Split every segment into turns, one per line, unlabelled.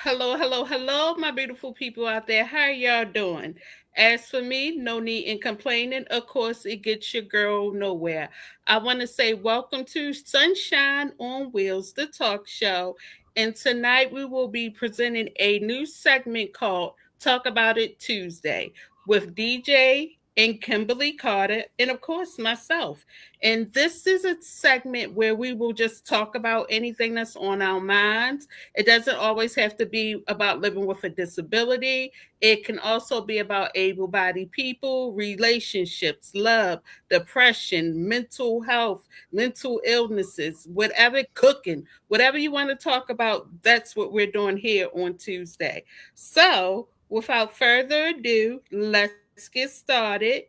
Hello, hello, hello, my beautiful people out there. How y'all doing? As for me, no need in complaining. Of course, it gets your girl nowhere. I want to say welcome to Sunshine on Wheels, the talk show. And tonight we will be presenting a new segment called Talk About It Tuesday with DJ and Kimberly Carter, and of course myself. And this is a segment where we will just talk about anything that's on our minds. It doesn't always have to be about living with a disability. It can also be about able bodied people, relationships, love, depression, mental health, mental illnesses, whatever, cooking, whatever you want to talk about. That's what we're doing here on Tuesday. So, without further ado, let's get started.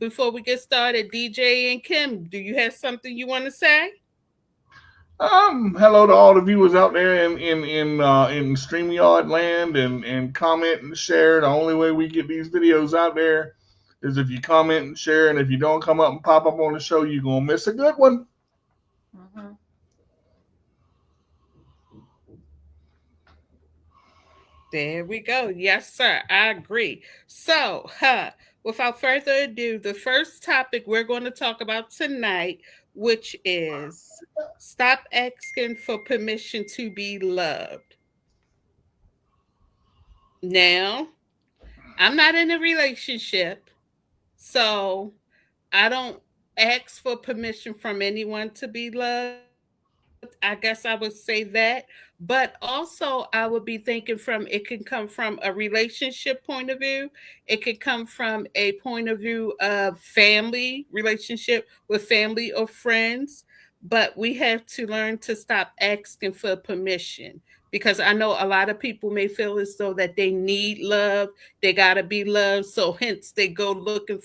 Before we get started, DJ and Kim, do you have something you want to say?
Hello to all the viewers out there in StreamYard land and comment and share. The only way we get these videos out there is if you comment and share, and if you don't come up and pop up on the show, you're gonna miss a good one.
Mhm.
There we go. Yes, sir. I agree. So, without further ado, the first topic we're going to talk about tonight, which is stop asking for permission to be loved. Now, I'm not in a relationship, so I don't ask for permission from anyone to be loved. I guess I would say that. But also, I would be thinking from it can come from a relationship point of view, it could come from a point of view of family, relationship with family or friends. But we have to learn to stop asking for permission because I know a lot of people may feel as though that they need love, they got to be loved, so hence they go looking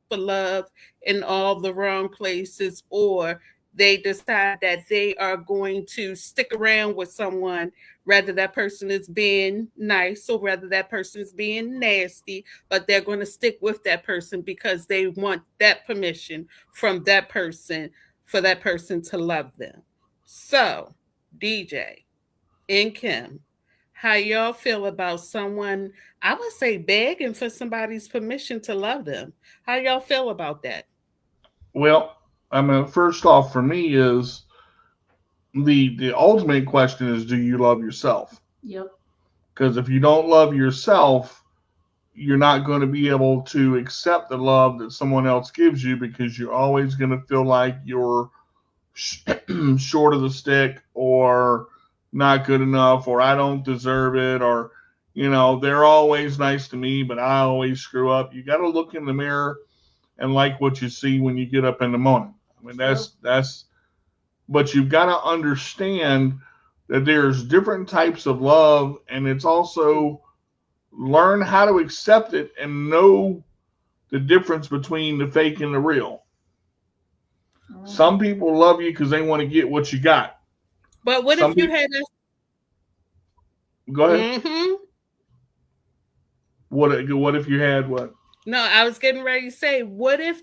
for love in all the wrong places, or they decide that they are going to stick around with someone, whether that person is being nice or whether that person is being nasty, but they're going to stick with that person because they want that permission from that person for that person to love them. So, DJ and Kim, how y'all feel about someone, I would say, begging for somebody's permission to love them? How y'all feel about that?
Well, I mean, first off, for me is the ultimate question is, do you love yourself?
Yep.
Because if you don't love yourself, you're not going to be able to accept the love that someone else gives you because you're always going to feel like you're short of the stick or not good enough or I don't deserve it or they're always nice to me but I always screw up. You got to look in the mirror and like what you see when you get up in the morning. I mean
True.
that's but you've got to understand that there's different types of love and it's also learn how to accept it and know the difference between the fake and the real.
Mhm.
Some people love you because they want to get what you got.
But what
Some
if you
people,
had a
go ahead.
mm-hmm.
What if you had what?
No, I was getting ready to say, what if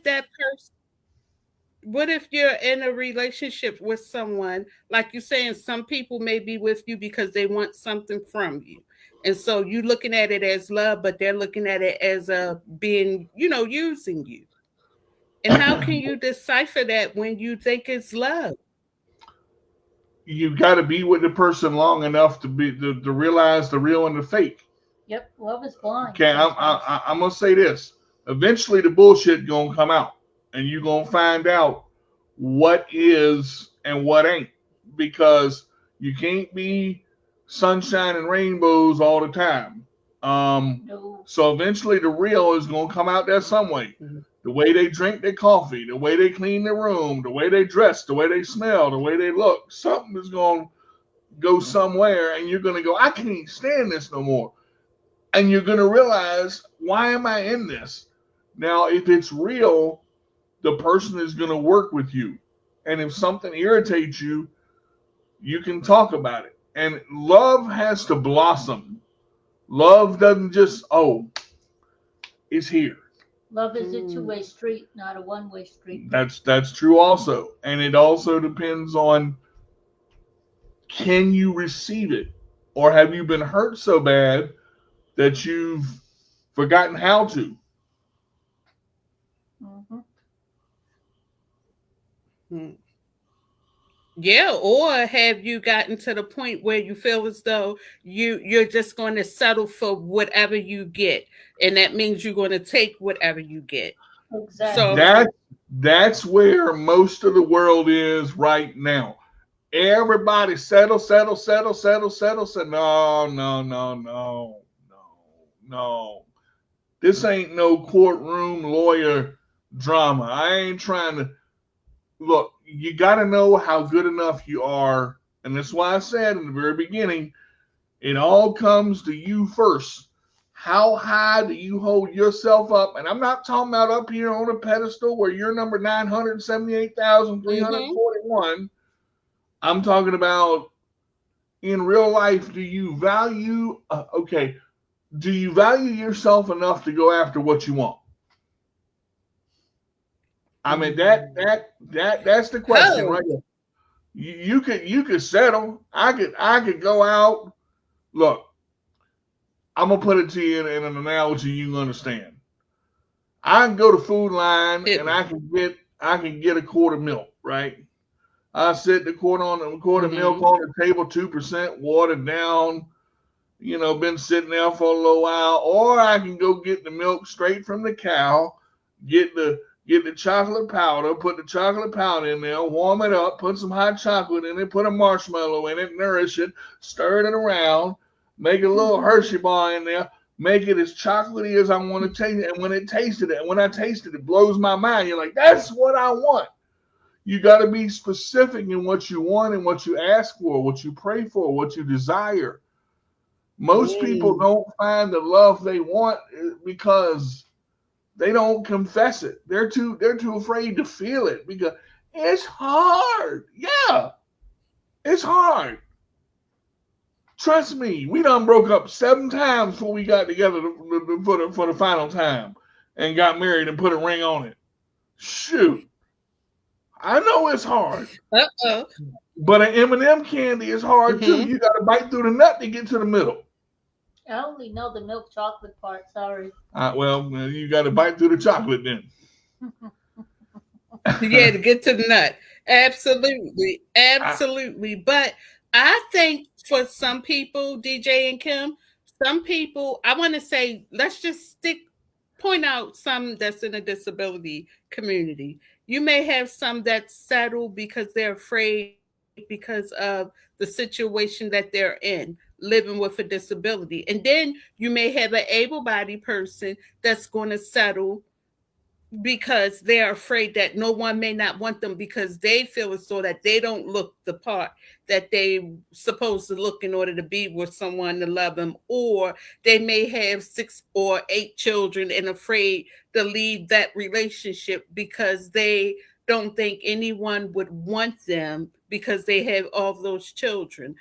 you're in a relationship with someone, like you're saying, some people may be with you because they want something from you. And so you looking at it as love, but they're looking at it as a being, using you. And how can you decipher that when you think it's love?
You got to be with the person long enough to realize the real and the fake.
Yep. Love is blind
Okay,
sometimes.
I'm gonna say this. Eventually, the bullshit gonna come out, and you gonna find out what is and what ain't, because you can't be sunshine and rainbows all the time.
No.
So eventually, the real is gonna come out there some way.
Mhm.
The way they drink their coffee, the way they clean their room, the way they dress, the way they smell, the way they look, something is gonna go somewhere, and you're gonna go, I can't stand this no more, and you're going to realize, why am I in this? Now, if it's real, the person is going to work with you. And if something irritates you, you can talk about it. And love has to blossom. Love doesn't just, oh, it's here.
Love is a
Mm.
two-way street, not a one-way street.
That's true also. And it also depends on, can you receive it? Or have you been hurt so bad that you've forgotten how to?
Mm-hmm.
Hmm. Yeah, or have you gotten to the point where you feel as though you're just going to settle for whatever you get, and that means you're going to take whatever you get.
Exactly.
So,
That's where most of the world is right now. Everybody settle, settle, settle, settle, settle, settle. No, no, no, no, no, no. This ain't no courtroom lawyer drama. I ain't trying to look. You got to know how good enough you are, and that's why I said in the very beginning, it all comes to you first. How high do you hold yourself up? And I'm not talking about up here on a pedestal where you're number 978,341.
mhm.
I'm talking about in real life. Do you value, okay, do you value yourself enough to go after what you want? I mean, that's the question,
Oh,
right? You could settle. I could go out. Look, I'm gonna put it to you in an analogy you can understand. I can go to Food Line
hit
and
me.
I can get a quart of milk, right? I sit the quart of milk
Mhm.
on the table, 2%, watered down. Been sitting there for a little while, or I can go get the milk straight from the cow, get the chocolate powder, put the chocolate powder in there, warm it up, put some hot chocolate in it, put a marshmallow in it, nourish it, stir it around, make a little Hershey bar in there, make it as chocolatey as I want to taste it. And when I tasted it, it blows my mind. You're like, that's what I want. You got to be specific in what you want and what you ask for, what you pray for, what you desire. Most people
Mm.
don't find the love they want because they don't confess it. They're too afraid to feel it because it's hard. Yeah, it's hard. Trust me, we done broke up 7 times before we got together for the final time and got married and put a ring on it. Shoot, I know it's hard,
Uh-oh.
but an M&M candy is hard too.
Mhm.
You got to bite through the nut to get to the middle.
I only know the milk chocolate part. Sorry.
Well, you got to bite through the chocolate then.
Yeah, to get to the nut. Absolutely.
I,
Absolutely. But I think for some people, DJ and Kim, some people, I want to say, let's just point out some that's in a disability community. You may have some that settle because they're afraid because of the situation that they're in, living with a disability. And then you may have an able bodied person that's going to settle because they're afraid that no one may not want them because they feel as though that they don't look the part that they supposed to look in order to be with someone to love them, or they may have 6 or 8 children and afraid to leave that relationship because they don't think anyone would want them because they have all those children.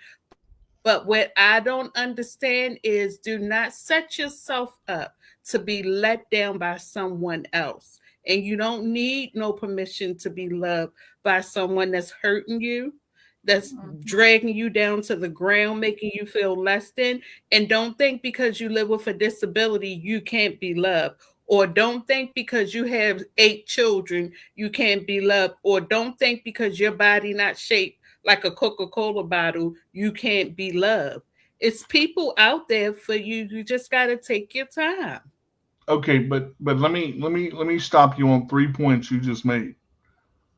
But what I don't understand is do not set yourself up to be let down by someone else. And you don't need no permission to be loved by someone that's hurting you, that's
Mm-hmm.
dragging you down to the ground, making you feel less than. And don't think because you live with a disability, you can't be loved. Or don't think because you have 8 children, you can't be loved. Or don't think because your body not shaped like a Coca-Cola bottle, you can't be loved. It's people out there for you. You just got to take your time.
okay, but let me stop you on 3 points you just made.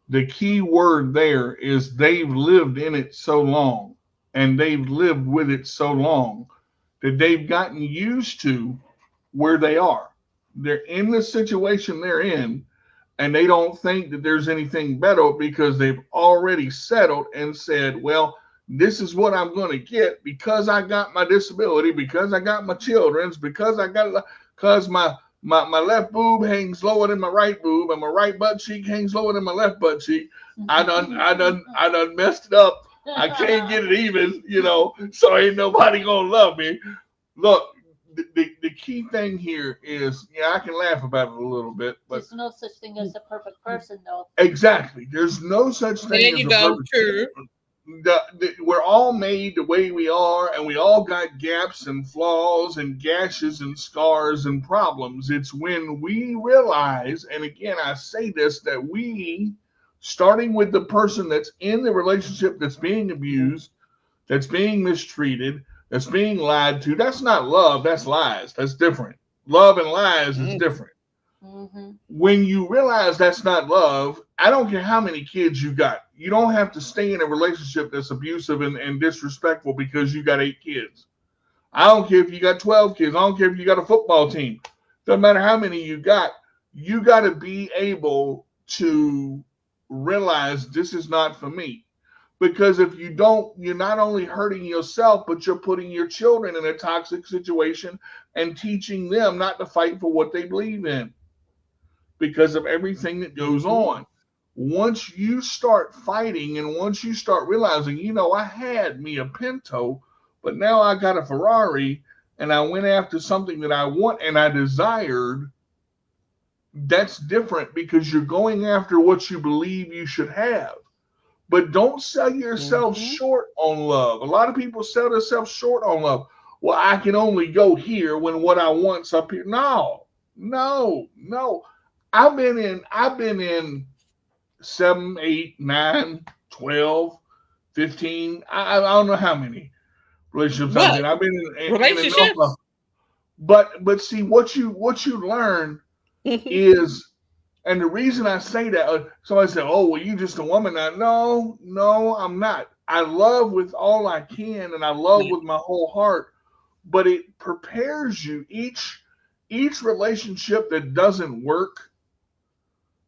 The key word there is they've lived in it so long and they've lived with it so long that they've gotten used to where they are. They're in the situation they're in and they don't think that there's anything better because they've already settled and said, well, this is what I'm going to get because I got my disability, because I got my children's, because my left boob hangs lower than my right boob, and my right butt cheek hangs lower than my left butt cheek. I done messed it up. I can't get it even, so ain't nobody gonna love me. Look, the key thing here is, yeah, I can laugh about it a little bit, but
There's no such thing as a perfect person, though.
exactly, there's no such
There
thing as
you
a
go.
perfect.
True.
we're all made the way we are, and we all got gaps and flaws and gashes and scars and problems. It's when we realize, and again, I say this, that we, starting with the person that's in the relationship that's being abused, that's being mistreated, that's being lied to, that's not love, that's lies. That's different. Love and lies is
Mm.
different.
Mm-hmm.
When you realize that's not love, I don't care how many kids you got. You don't have to stay in a relationship that's abusive and disrespectful because you got 8 kids. I don't care if you got 12 kids. I don't care if you got a football team. Doesn't matter how many you got. You got to be able to realize this is not for me. Because if you don't, you're not only hurting yourself, but you're putting your children in a toxic situation and teaching them not to fight for what they believe in because of everything that goes
Mm-hmm.
on. Once you start fighting and once you start realizing, I had me a Pinto, but now I got a Ferrari and I went after something that I want and I desired, that's different because you're going after what you believe you should have. But don't sell yourself
Mm-hmm.
short on love. A lot of people sell themselves short on love. Well, I can only go here when what I want's up here. No, no, no. I've been in 7, 8, 9, 12, 15. I don't know how many relationships I've
What?
been. I've been in enough of,
Relationships?
but see what you learn
Mm-hmm.
is, and the reason I say that, somebody said, "Oh, well, you just a woman now." No, no, I'm not. I love with all I can, and I love with my whole heart. But it prepares you. Each relationship that doesn't work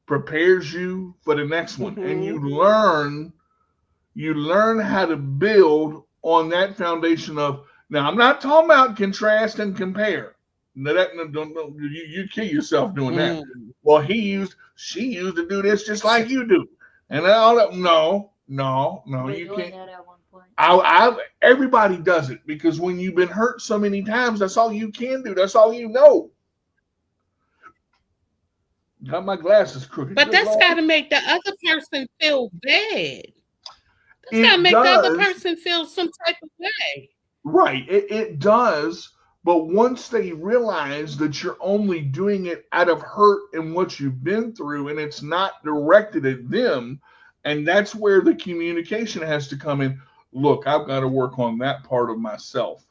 prepares you for the next one, and
Mm-hmm.
you learn how to build on that foundation of. Now, I'm not talking about contrast and compare. No, don't you kill yourself doing that.
Mm.
Well, she used to do this just like you do, and all that. No, no, no,
We're
you
doing
can't.
that at one point.
Everybody does it because when you've been hurt so many times, that's all you can do. That's all you know. Got my glasses crooked.
But
Good
that's got
Lord.
to make the other person feel bad. That's got to
It
make the other
does.
person feel some type of way.
Right. It does. But once they realize that you're only doing it out of hurt and what you've been through, and it's not directed at them, and that's where the communication has to come in. Look, I've got to work on that part of myself.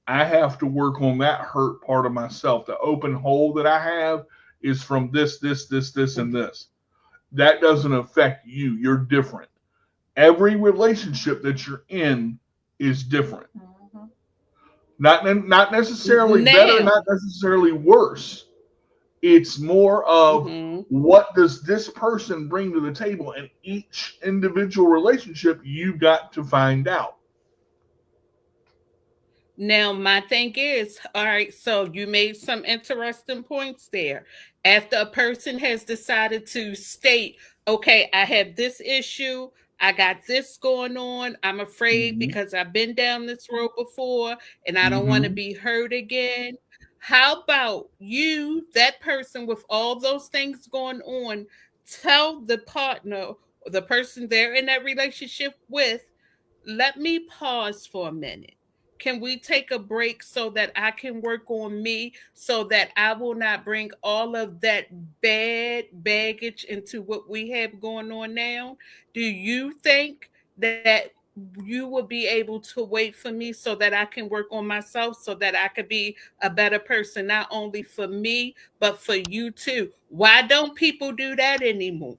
I have to work on that hurt part of myself. The open hole that I have is from this, and this. That doesn't affect you. You're different. Every relationship that you're in is different.
Mm-hmm.
Not necessarily better,
Now,
not necessarily worse. It's more of
hmm
what does this person bring to the table, and each individual relationship you got to find out.
now my thing is, all right, so you made some interesting points there. After a person has decided to state, okay, I have this issue, I got this going on, I'm afraid
Mm-hmm.
because I've been down this road before and I don't want to
Mm-hmm.
be hurt again. How about you, that person with all those things going on, tell the partner, the person they're in that relationship with, let me pause for a minute. Can we take a break so that I can work on me so that I will not bring all of that bad baggage into what we have going on now? Do you think that you will be able to wait for me so that I can work on myself so that I could be a better person, not only for me, but for you too? Why don't people do that anymore?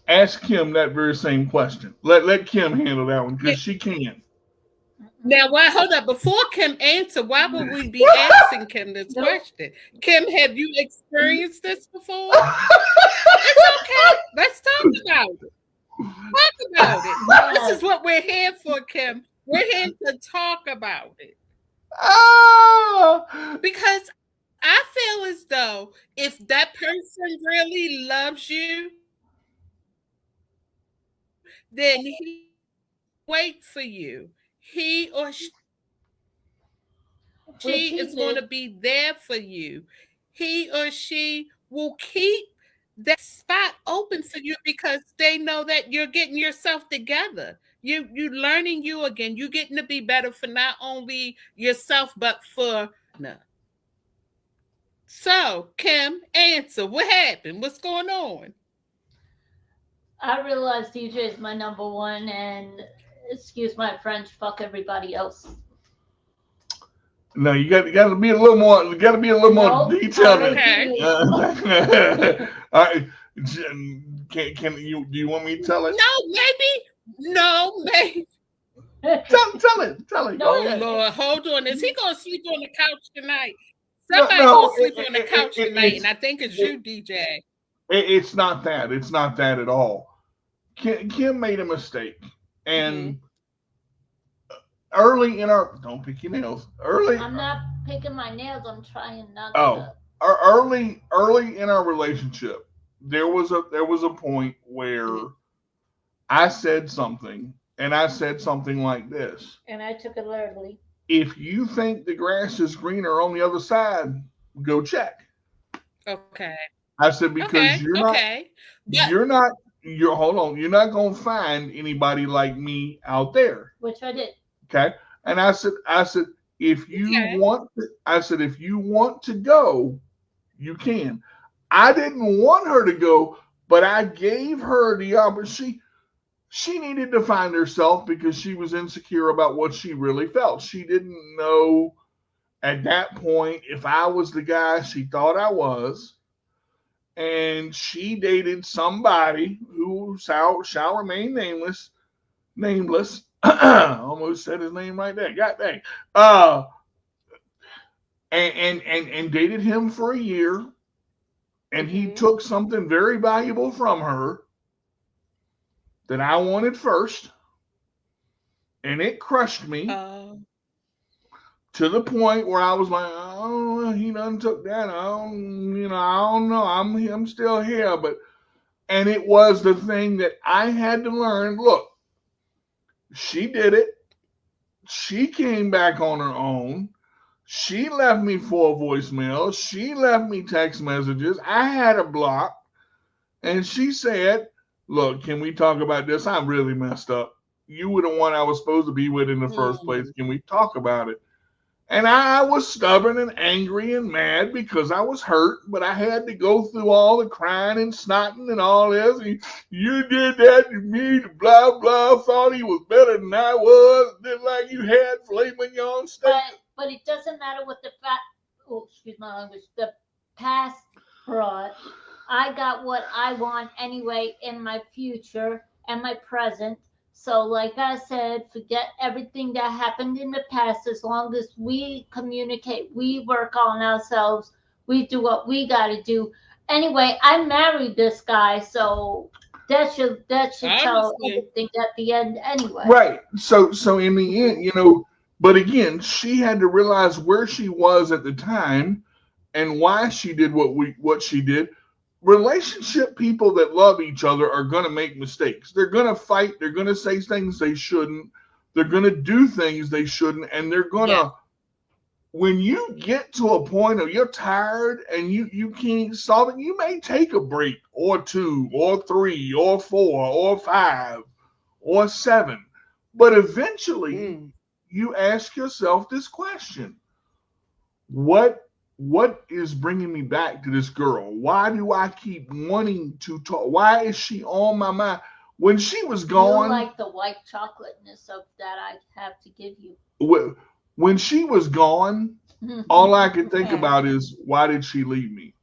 Ask Kim that very same question. Let Kim handle that one because she can.
Mm-mm.
Now, why? Hold up. Before Kim answer, why would we be asking Kim this
Nope.
question? Kim, have you experienced this before? It's okay. Let's talk about it. Talk about it. This is
Yes.
what we're here for, Kim. We're here to talk about it
Ah!
because I feel as though if that person really loves you, then he wait for you. He or she
Which
is
he
going to
did.
be there for you. He or she will keep that spot open for you because they know that you're getting yourself together. You learning you again. You getting to be better for not only yourself but for no. So, Kim, answer. What happened? What's going on?
I realize DJ is my number one, and excuse my French, fuck everybody else.
No, you got to be a little more. You got to be a little more
Nope, I
detailed.
Okay.
All right, can you? Do you want me to tell it?
No, maybe. No, maybe.
Tell it.
No,
Oh
Go ahead.
Lord, hold on. Is he gonna sleep on the couch tonight?
No,
Somebody
no,
gonna sleep on the couch tonight, and I think it's you, DJ.
it's not that. It's not that at all. Kim made a mistake, and early in our don't pick your nails. Early.
I'm not picking my nails. I'm trying not
Oh,
to.
early in our relationship, there was a point where I said something, and I said something like this:
And I took it literally.
if you think the grass is greener on the other side, go check.
Okay.
I said because
Okay. Okay. But
you're hold on, you're not gonna find anybody like me out there.
Which I did.
Okay. And I said, if you
okay.
want to, I said, if you want to go, you can. I didn't want her to go, but I gave her the opportunity. She needed to find herself because she was insecure about what she really felt. She didn't know at that point if I was the guy she thought I was. And she dated somebody who shall remain nameless. Almost said his name right there. God dang. And dated him for a year. And he took something very valuable from her that I wanted first, and it crushed me to the point where I was like, oh, he done took that. I don't know. I'm still here, and it was the thing that I had to learn. Look, she did it. She came back on her own. She left me 4 voicemails. She left me text messages. I had her blocked, and she said, look, can we talk about this? I'm really messed up. You were the one I was supposed to be with in the first place. Can we talk about it? And I was stubborn and angry and mad because I was hurt, but I had to go through all the crying and snotting and all this. You did that to me, blah, blah, thought he was better than I was, did like you had filet mignon steak.
But it doesn't matter what the excuse my language, the past brought. I got what I want anyway in my future and my present. So, like I said, forget everything that happened in the past. As long as we communicate, we work on ourselves, we do what we got to do. Anyway, I married this guy, so that should tell everything at the end anyway.
Right. So in the end, but again, she had to realize where she was at the time and why she did what she did. Relationship people that love each other are going to make mistakes. They're going to fight. They're going to say things they shouldn't. They're going to do things they shouldn't. And they're going to, when you get to a point of you're tired and you can't solve it, you may take a break or 2 or 3 or 4 or 5 or 7. But eventually you ask yourself this question: what is bringing me back to this girl? Why do I keep wanting to talk? Why is she on my mind? When she was gone,
you like the white chocolateness of that I have to give you.
When she was gone, all I could think about is, why did she leave me?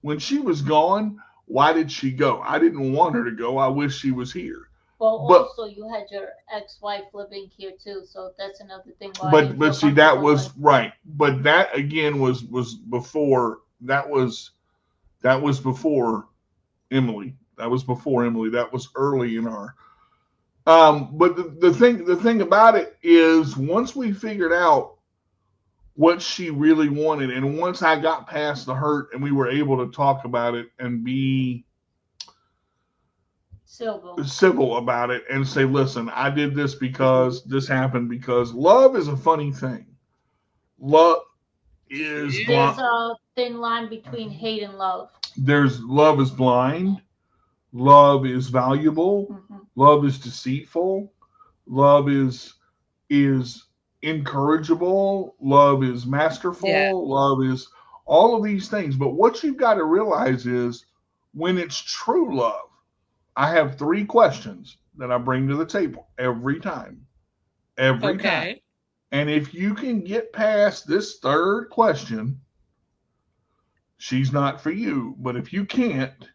When she was gone, why did she go? I didn't want her to go. I wish she was here.
Well, also you had your ex-wife living here too, so that's another thing. Why
but see, that was right. But that again was before. That was before Emily. That was before Emily. That was early in our. But the thing about it is, once we figured out what she really wanted, and once I got past the hurt, and we were able to talk about it and be civil about it and say, listen, I did this because this happened, because love is a funny thing. Love is
there's a thin line between hate and love.
There's love is blind, love is valuable,
Mm-hmm.
love is deceitful, love is incorrigible, love is
Yeah.
masterful, love is all of these things. But what you've got to realize is when it's true love, I have three questions that I bring to the table every time. Every time.
Okay.
And if you can get past this third question, she's not for you. But if you can't,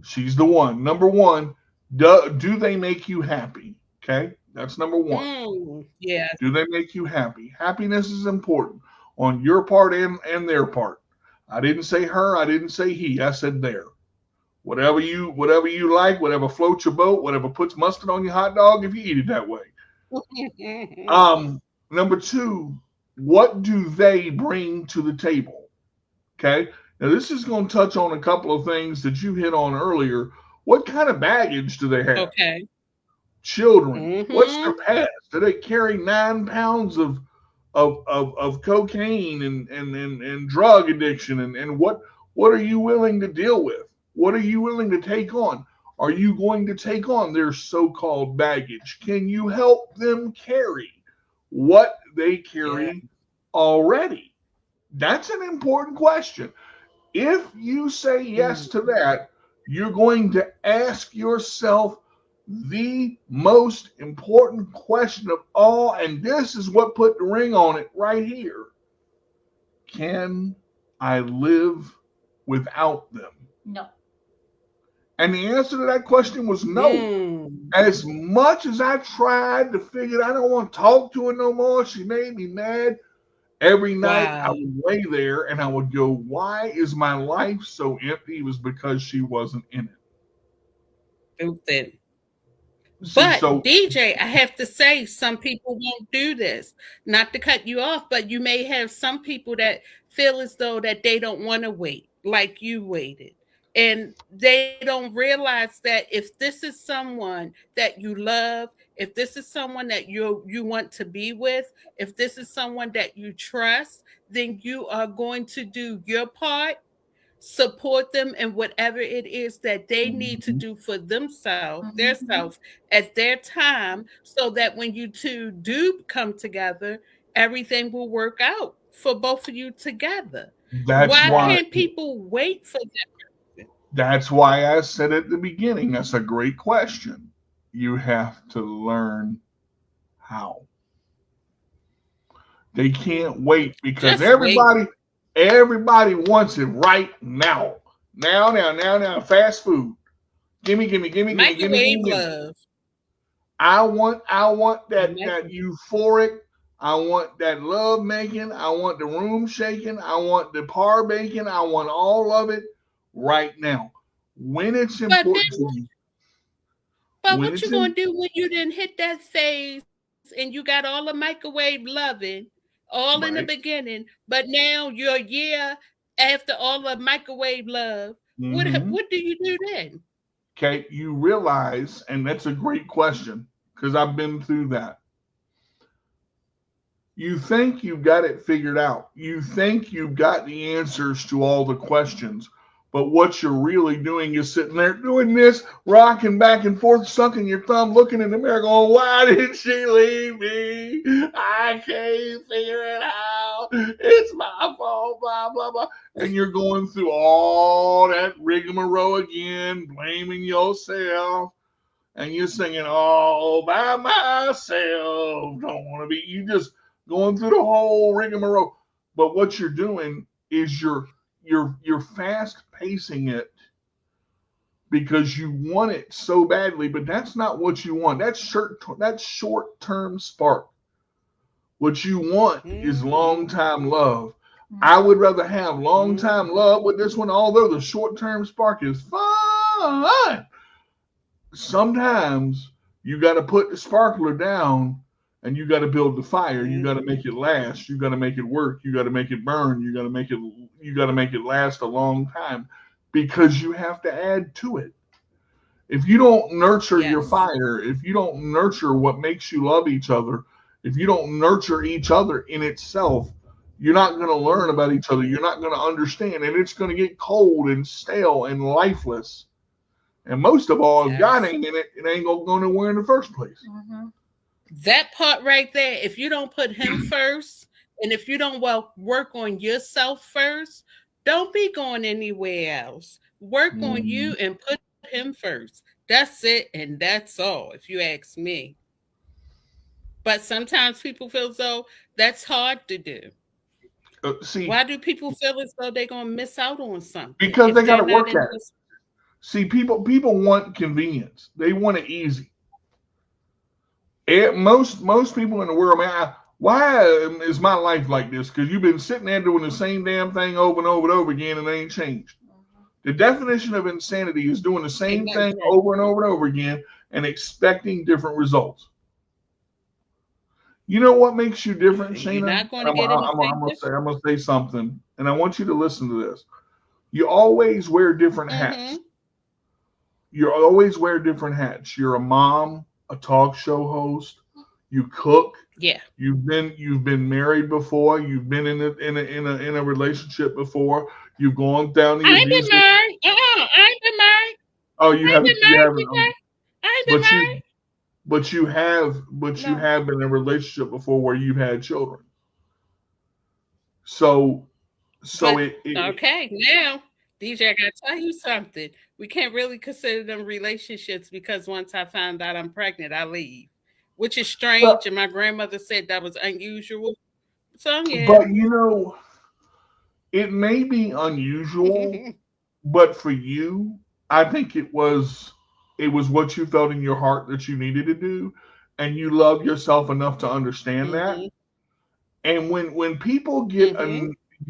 she's the one. Number one, do they make you happy? Okay, that's number one.
Yeah.
Do they make you happy? Happiness is important on your part and their part. I didn't say her, I didn't say he, I said there. Whatever you like, whatever floats your boat, whatever puts mustard on your hot dog, if you eat it that way. Number two, what do they bring to the table? Okay. Now this is going to touch on a couple of things that you hit on earlier. What kind of baggage do they have?
Okay.
Children. What's
Mm-hmm.
their past? Do they carry 9 pounds of cocaine and drug addiction? And what are you willing to deal with? What are you willing to take on? Are you going to take on their so-called baggage? Can you help them carry what they
Yeah.
carry already? That's an important question. If you say yes to
Mm-hmm.
that, you're going to ask yourself the most important question of all, and this is what put the ring on it right here. Can I live without them?
No.
And the answer to that question was no.
Mm.
As much as I tried to figure I don't want to talk to her no more, she made me mad. Every night I
Wow.
would lay there and I would go, why is my life so empty? It was because she wasn't in
Stupid.
it. See,
But
so
DJ, I have to say, some people won't do this. Not to cut you off, but you may have some people that feel as though that they don't want to wait, like you waited, and they don't realize that if this is someone that you love, if this is someone that you want to be with, if this is someone that you trust, then you are going to do your part, support them in whatever it is that they need to
mhm,
do for themselves, their
Mm-hmm.
self, at their time, so that when you two do come together, everything will work out for both of you together.
that's
Why
why
Right.
can't people wait for that?
that's why I said at the beginning, that's a great question. You have to learn how. They can't wait because
Just wait.
everybody wants it right now. Now, fast food. Gimme.
Microwave love.
I want that
Micro-
euphoric. I want that love making. I want the room shaking. I want the par baking. I want all of it right now. When it's
but
important
then,
to you,
but
when
what
it's
you gonna
in
do when you didn't hit that phase and you got all the microwave loving, all in the
right.
beginning, but now you're a year after all the microwave love?
Mm-hmm.
What do you do then?
Okay, you realize, and that's a great question because I've been through that. You think you've got it figured out. You think you've got the answers to all the questions. But what you're really doing is sitting there doing this, rocking back and forth, sucking your thumb, looking in the mirror, going, why did she leave me? I can't figure it out. It's my fault, blah, blah, blah. And you're going through all that rigmarole again, blaming yourself. And you're singing all by myself. Don't want to be. You just going through the whole rigmarole. But what you're doing is you're fast pacing it because you want it so badly, but that's not what you want. That's short term spark. What you want is long
Mm-hmm.
time love. I
Mm-hmm.
would rather have long time
Mm-hmm.
love with this one, although the short term spark is fun. Sometimes you got to put the sparkler down and you got to build the fire. You got to make it last. You got to make it work. You got to make it burn. You got to make it last a long time because you have to add to it. If you don't nurture your
Yes.
fire, if you don't nurture what makes you love each other, if you don't nurture each other in itself, You're not going to learn about each other. You're not going to understand, and it's going to get cold and stale and lifeless. And most of all, if God
Yes.
ain't in it, it ain't going to go nowhere in the first place.
Mm-hmm.
That part right there, if you don't put him first, and if you don't work on yourself first, don't be going anywhere else. Work on
Mm.
you and put him first. That's it, and that's all, if you ask me. But sometimes people feel as though that's hard to do.
See,
Why do people feel as though they're going to miss out on something
because they
if
got
they're
to
not
work
in
at it.
this?
See, people want convenience. They want it easy. Most people in the world, man, why is my life like this? Because you've been sitting there doing the same damn thing over and over and over again, and it ain't changed. The definition of insanity is doing the
Ain't
same
nothing
thing
changed.
over and over and over again and expecting different results. You know what makes you different,
And you're
Shana?
not going to get anything different.
I'm gonna say something, and I want you to listen to this. You always wear different hats.
Mm-hmm.
You always wear different hats. You're a mom, a talk show host. You cook.
Yeah.
You've been married before. You've been in a relationship before. You've gone down the
I ain't been
abusive.
married. I ain't been married.
Oh,
I ain't been
you
married,
haven't.
PJ. I ain't been
But
married.
you
No.
have been in a relationship before where you've had children. So so
But
it
okay, now, DJ, I gotta tell you something. We can't really consider them relationships because once I found out I'm pregnant, I leave, which is
but
strange. And my grandmother said that was unusual. So yeah.
but it may be unusual, but for you, I think it was what you felt in your heart that you needed to do, and you love yourself enough to understand that.
Hmm.
And when people
Hmm.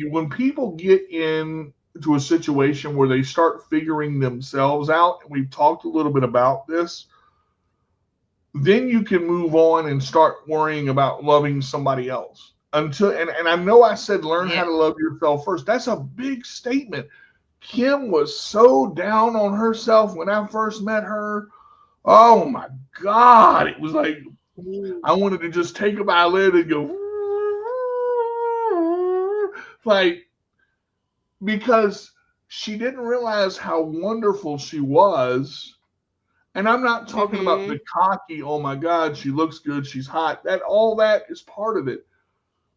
when people get into a situation where they start figuring themselves out, and we've talked a little bit about this, then you can move on and start worrying about loving somebody else. And I know I said learn how
Yeah.
to love yourself first. That's a big statement. Kim was so down on herself when I first met her. Oh my God. It was like
Mm.
I wanted to just take her by a leg and go like because she didn't realize how wonderful she was. And I'm not talking about the
Hmm.
cocky, oh my God, she looks good, she's hot. That all that is part of it.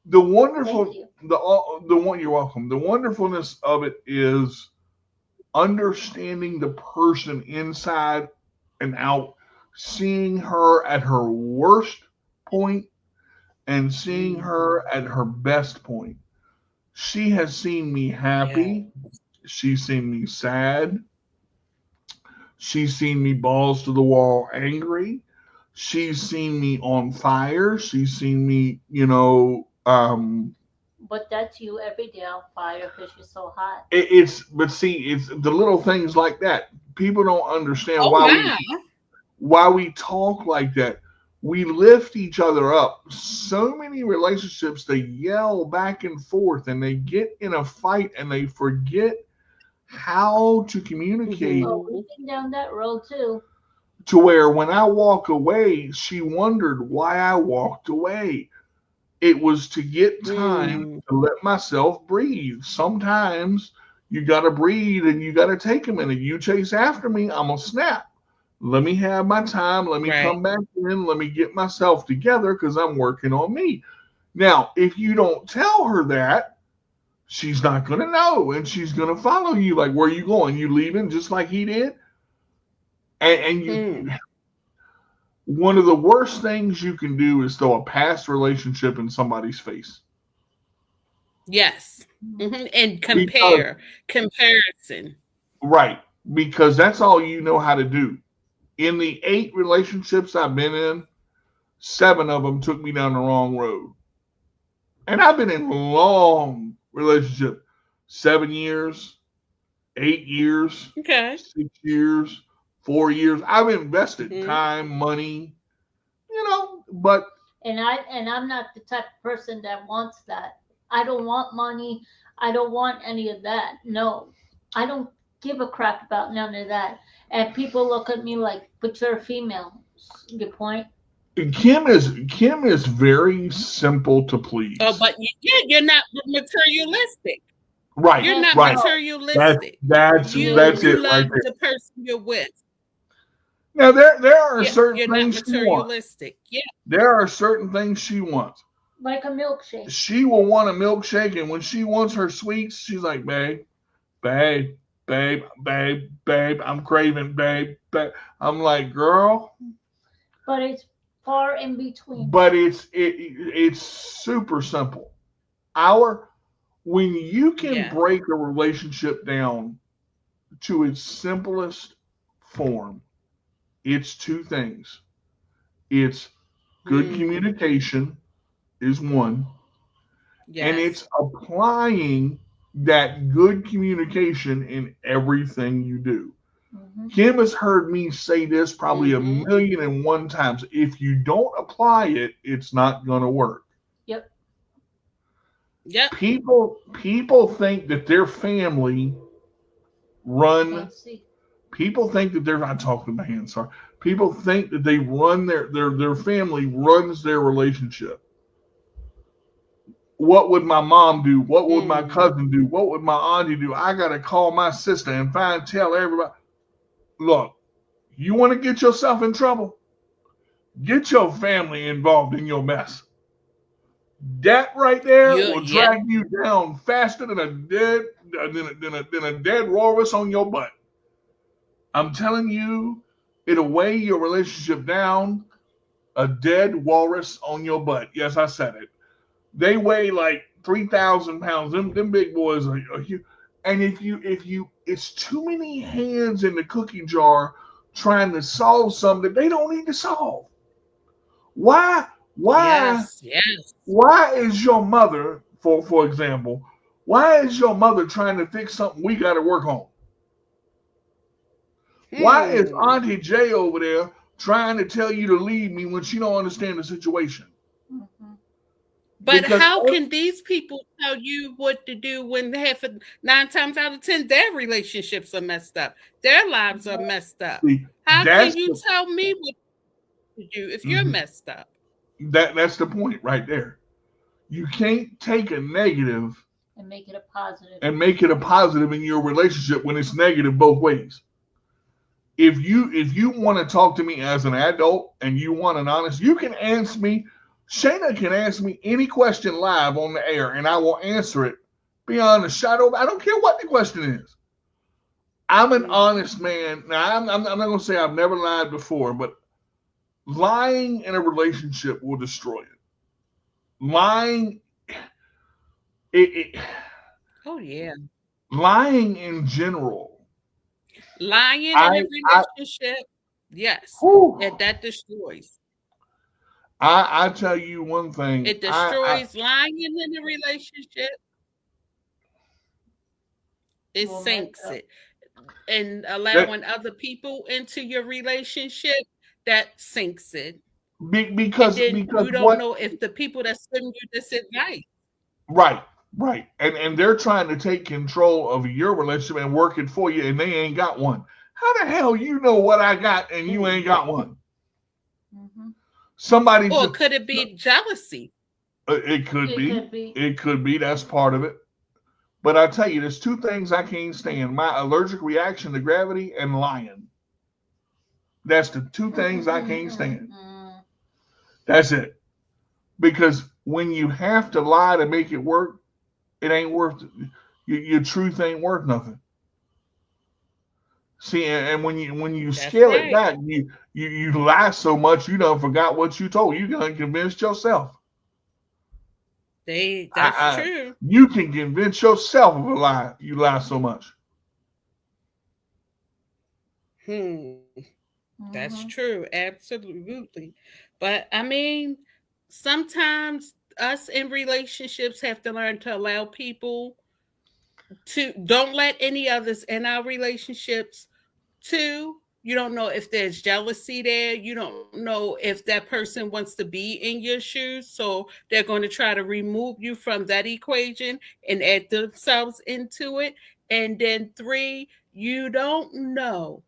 The
Thank
wonderful,
you.
the one you're welcome. The wonderfulness of it is understanding the person inside and out, seeing her at her worst point and seeing her
Hmm.
at her best point. She has seen me
Yeah.
happy. She's seen me sad. She's seen me balls to the wall angry. She's seen me on fire. She's seen me,
But that's you every day on fire because you're so hot.
but see, it's the little things like that. People don't understand
Oh my.
why we talk like that. We lift each other up. So many relationships, they yell back and forth and they get in a fight and they forget how to communicate
Oh, we've
Hmm.
been down that road too.
to where when I walk away, she wondered why I walked away. It was to get time
Mm.
to let myself breathe. Sometimes you got to breathe and you got to take a minute. You chase after me, I'm going to snap. Let me have my time. Let me
Right.
come back in. Let me get myself together because I'm working on me. Now, if you don't tell her that, she's not going to know and she's going to follow you. Like, where are you going? You leaving just like he did? And
Hmm.
one of the worst things you can do is throw a past relationship in somebody's face.
Yes. And
Because,
comparison.
right, because that's all you know how to do. In the 8 relationships I've been in, 7 of them took me down the wrong road. And I've been in long relationship, 7 years, 8 years,
Okay.
6 years, 4 years. I've invested
Hmm.
time, money, but
And I'm not the type of person that wants that. I don't want money. I don't want any of that. No, I don't give a crap about none of that. And people look at me like, but you're a female. Good point.
Kim is very simple to
Oh,
please.
but yeah, you're not materialistic.
Right,
You're
Heck
not
right.
no.
That's
materialistic.
that's
No.
that's
You
it right
love
there.
the person you're with.
Now there are
Yeah,
certain
you're not
things she wants.
materialistic. Yeah.
There are certain things she wants.
Like a milkshake.
She will want a milkshake, and when she wants her sweets, she's like, babe, babe, babe, I'm craving, babe. I'm like, girl,
But it's far in between.
but it's super simple. Our When you can
Yeah.
break a relationship down to its simplest form, it's two things. It's good
Hmm.
communication is one, and
Yes.
it's applying that good communication in everything you do.
Hmm.
Kim has heard me say this probably a
Hmm.
million and one times. If you don't apply it, it's not going to work.
Yep.
Yep.
People think that their family run.
Can't see.
People think that they're not talking to my hands. Sorry. People think that they run their family runs their relationship. What would my mom do? What would my
Mm.
cousin do? What would my auntie do? I gotta call my sister and tell everybody. Look, you want to get yourself in trouble? Get your family involved in your mess. That right there
You.
will
Yeah.
drag you down faster than a dead walrus on your butt. I'm telling you, it'll weigh your relationship down. A dead walrus on your butt. Yes, I said it. They weigh like 3,000 pounds. Them big boys are huge. And it's too many hands in the cookie jar trying to solve something that they don't need to solve. Why? Why?
Yes. Yes.
Why is your mother, for example, why is your mother trying to fix something we got to work on? Why is
Hmm.
Auntie J over there trying to tell you to leave me when she don't understand the situation?
Hmm.
But
Because
how can these people tell you what to do when half of 9 times out of 10 their relationships are messed up, their lives are messed up?
see,
How can
that's
you
the
tell me what to do if you're
mhm,
messed up?
that's the point right there. You can't take a negative
And make it a positive.
and make it a positive in your relationship when it's negative both ways. If you want to talk to me as an adult and you want an honest, you can ask me. Shana can ask me any question live on the air, and I will answer it beyond a shadow. I don't care what the question is. I'm an
Hmm.
honest man. Now, I'm not going to say I've never lied before, but lying in a relationship will destroy it. Lying, it
Oh yeah.
lying in general.
Lying
I,
in a
I,
relationship, yes,
whew,
that destroys.
I tell you one thing.
It destroys lying in a relationship. It
Will mess
sinks
up.
it. And
that
allowing other people into your relationship, that sinks it. And then
because
you don't
what
know if the people that's giving you this advice.
right, right, and they're trying to take control of your relationship and work it for you, and they ain't got one. How the hell you know what I got and you ain't got one?
Hmm.
Somebody
Or
just
could it be jealousy?
it could
It
be,
could be.
it could be that's part of it. But I tell you, there's two things I can't stand: my allergic reaction to gravity and lying. That's the two things I can't stand. That's it. Because when you have to lie to make it work, it ain't worth it. Your truth ain't worth nothing. See, and when you
That's
scale it
right.
back, you lie so much you don't forgot what you told. You done convinced yourself.
That's
I,
true.
you can convince yourself of a lie. You lie so much.
Hmm. That's
Hmm.
true. Absolutely. But I mean, sometimes us in relationships have to learn to allow people to don't let any others in our relationships. Two, you don't know if there's jealousy there. You don't know if that person wants to be in your shoes. So they're going to try to remove you from that equation and add themselves into it. And then three, you don't know.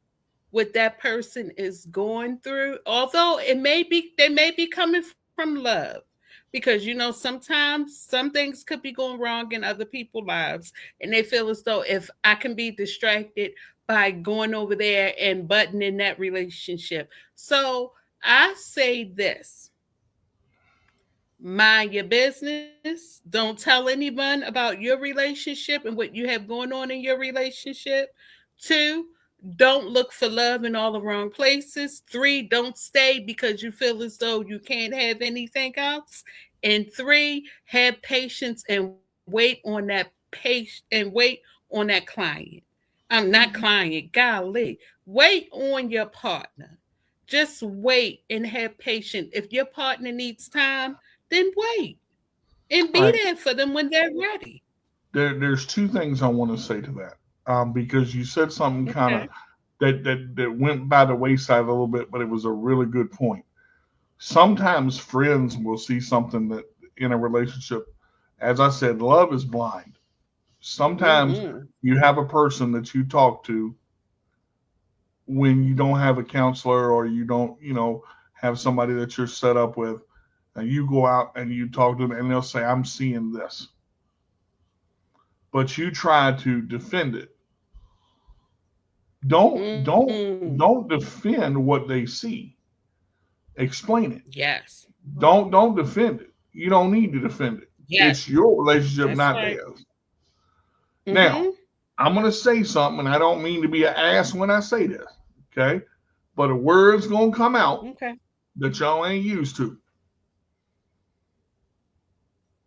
what that person is going through. Although it may be they may be coming from love. Because sometimes some things could be going wrong in other people's lives, and they feel as though if I can be distracted by going over there and butting in that relationship. So I say this: mind your business. Don't tell anyone about your relationship and what you have going on in your relationship. Two, don't look for love in all the wrong places. Three, don't stay because you feel as though you can't have anything else. And three, have patience and wait on that client. I'm not
Mhm.
client, golly. Wait on your partner. Just wait and have patience. If your partner needs time, then wait and
All
be
right.
there for them when they're ready.
There's two things I want to say to that. Because you said something kind of
Okay.
that went by the wayside a little bit, but it was a really good point. Sometimes friends will see something that in a relationship, as I said, love is blind. Sometimes
Mm-hmm.
you have a person that you talk to when you don't have a counselor or you don't, have somebody that you're set up with, and you go out and you talk to them and they'll say, I'm seeing this. But you try to defend it. Don't don't
Mm.
don't defend what they see. Explain it.
Yes.
Don't defend it. You don't need to defend it.
Yes.
It's your relationship,
That's
not
right.
theirs. Now,
Mm-hmm.
I'm gonna say something, and I don't mean to be an ass when I say this, okay? But a word's gonna come out
Okay.
that y'all ain't used to.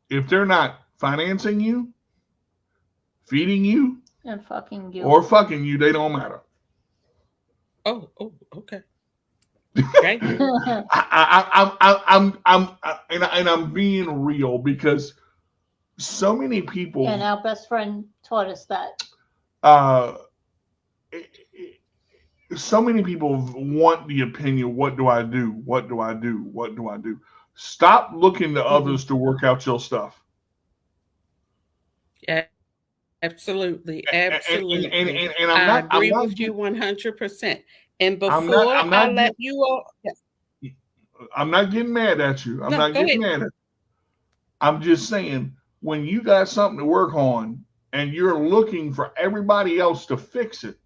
If they're not financing you, feeding you,
And fucking you.
or fucking you, they don't matter.
Oh, oh, okay. Right here.
And I'm being real because so many
And
people,
our best friend taught us that.
uh, so many people want the opinion. What do I do? What do I do? What do I do? Stop looking to
Mm-hmm.
others to work out your stuff.
Absolutely. Absolutely.
And
I agree with you 100%. And before
I'm
I
not
let you all, yes.
I'm not getting mad at you. I'm
No,
not
go
getting
ahead.
mad at you. I'm just saying when you got something to work on and you're looking for everybody else to fix it,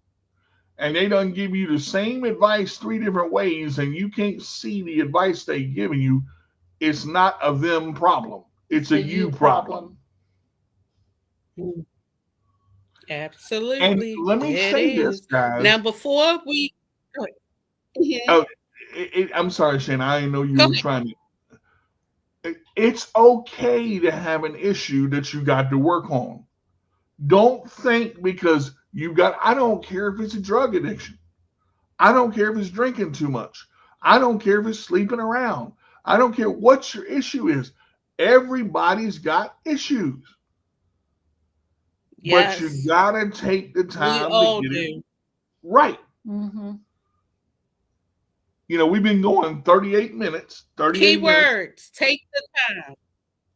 and they don't give you the same advice three different ways, and you can't see the advice they giving you, it's not a them problem. It's
It's
a
a
you
you
problem.
problem.
Mm,
And
absolutely.
let me
There it
say this,
is. Now,
guys.
before we, go ahead. Mhm.
Oh, I'm sorry, Shane. I didn't know you
Go
were
ahead.
trying to. It's okay to have an issue that you got to work on. Don't think because you got, I don't care if it's a drug addiction. I don't care if it's drinking too much. I don't care if it's sleeping around. I don't care what your issue is. Everybody's got issues, but you
Yes,
gotta take the
we
time to
all
get it
do.
right.
Mm-hmm.
We've been going 38 minutes, 38 minutes.
Keywords, take the time.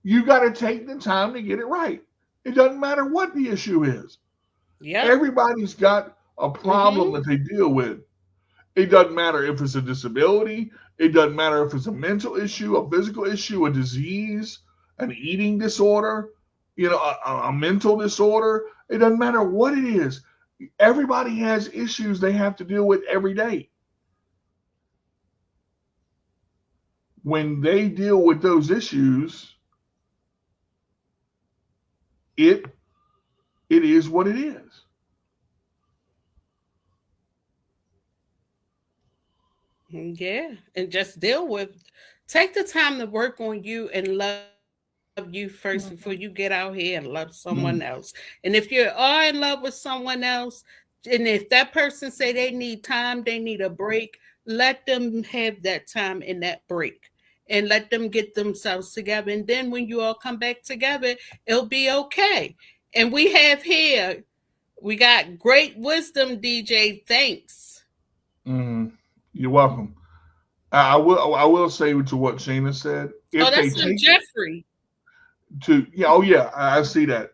You got to take the time to get it right. It doesn't matter what the issue is.
Yep.
Everybody's got a problem
Mm-hmm.
that they deal with. It doesn't matter if it's a disability. It doesn't matter if it's a mental issue, a physical issue, a disease, an eating disorder, a mental disorder. It doesn't matter what it is. Everybody has issues they have to deal with every day. When they deal with those issues, it it is what it is.
Yeah, and just deal with. Take the time to work on you and love you first before you get out
Mm-hmm.
here and love someone else.
Mm.
And if you are in love with someone else, and if that person say they need time, they need a break, let them have that time in that break. And let them get themselves together. And then when you all come back together, it'll be okay. And we have here, we got great wisdom, DJ. Thanks.
Mm. You're welcome. I will say to what Shana said.
Oh,
If they
that's from
take it
Jeffrey.
to, yeah, oh yeah, I see that.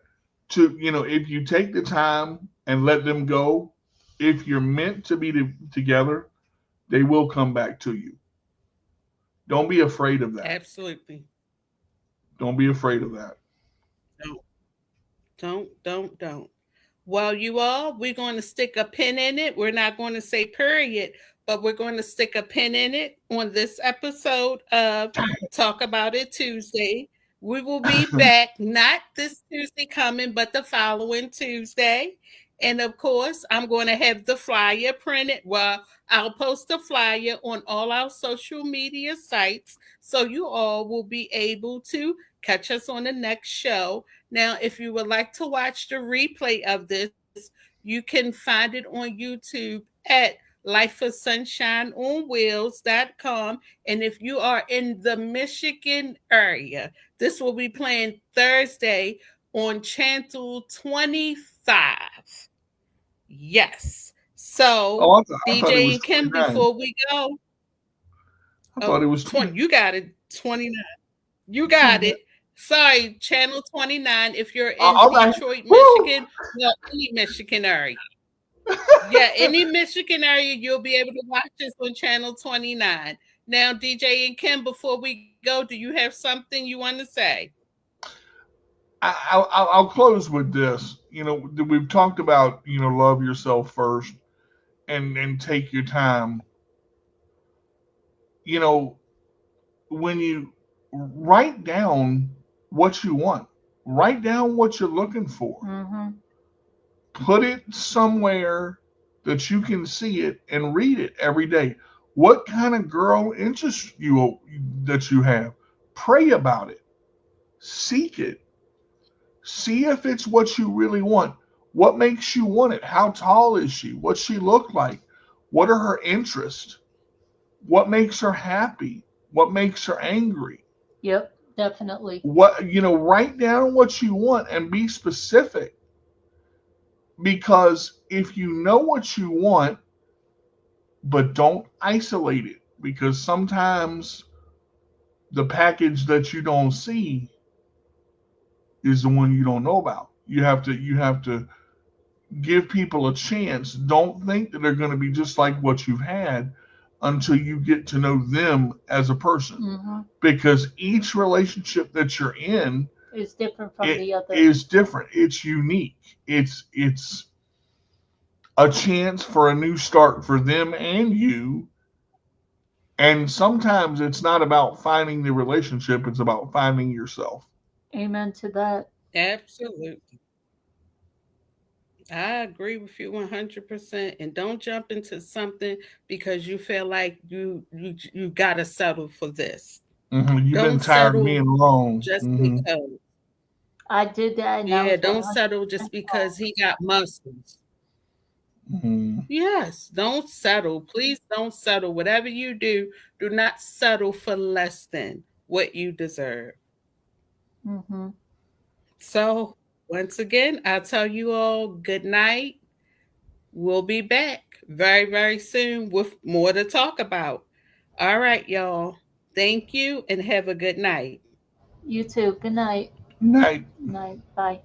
To, if you take the time and let them go, if you're meant to be together, they will come back to you. Don't be afraid of that.
Absolutely.
Don't be afraid of that.
Don't, don't. Well, you all, we're going to stick a pin in it. We're not going to say period, but we're going to stick a pin in it on this episode of Talk About It Tuesday. We will be back not this Tuesday coming, but the following Tuesday. And of course, I'm going to have the flyer printed. Well, I'll post the flyer on all our social media sites so you all will be able to catch us on the next show. Now, if you would like to watch the replay of this, you can find it on YouTube at lifeofsunshineonwheelz.com. And if you are in the Michigan area, this will be playing Thursday on Channel 25. Yes. So,
I thought it
DJ
was
and Kim,
29.
before we go,
I thought
oh,
it was
20,
20.
you got it. 29. You got it. Sorry, Channel 29. If you're in
Okay.
Detroit,
Woo!
Michigan, well, any Michigan area. Yeah, any Michigan area, you'll be able to watch this on Channel 29. Now, DJ and Kim, before we go, do you have something you want to say?
I'll close with this. We've talked about love yourself first and take your time. You know, when you write down what you want, write down what you're looking for, put it somewhere that you can see it and read it every day. What kind of girl interests you that you have? Pray about it, seek it, see if it's what you really want. What makes you want it? How tall is she? What's she look like? What are her interests? What makes her happy? What makes her angry?
Yep, definitely.
Write down what you want and be specific. Because if you know what you want, but don't isolate it, because sometimes the package that you don't see is the one you don't know about. You have to give people a chance. Don't think that they're going to be just like what you've had until you get to know them as a person. Because each relationship that you're in
is different from the other.
Is different. It's unique. It's a chance for a new start for them and you. And sometimes it's not about finding the relationship, it's about finding yourself.
Amen to that.
Absolutely. I agree with you 100%. And don't jump into something because you feel like you got to settle for this.
You've been
Don't
tired of
settle
being alone.
just because.
I did that, and
Yeah,
that
don't
was
settle just because he got muscles.
Mm-hmm.
Yes, don't settle. Please don't settle. Whatever you do not settle for less than what you deserve. So, once again, I'll tell you all good night. We'll be back very, very soon with more to talk about. All right, y'all. Thank you and have a good night.
You too. Good night.
Night.
Night. Bye.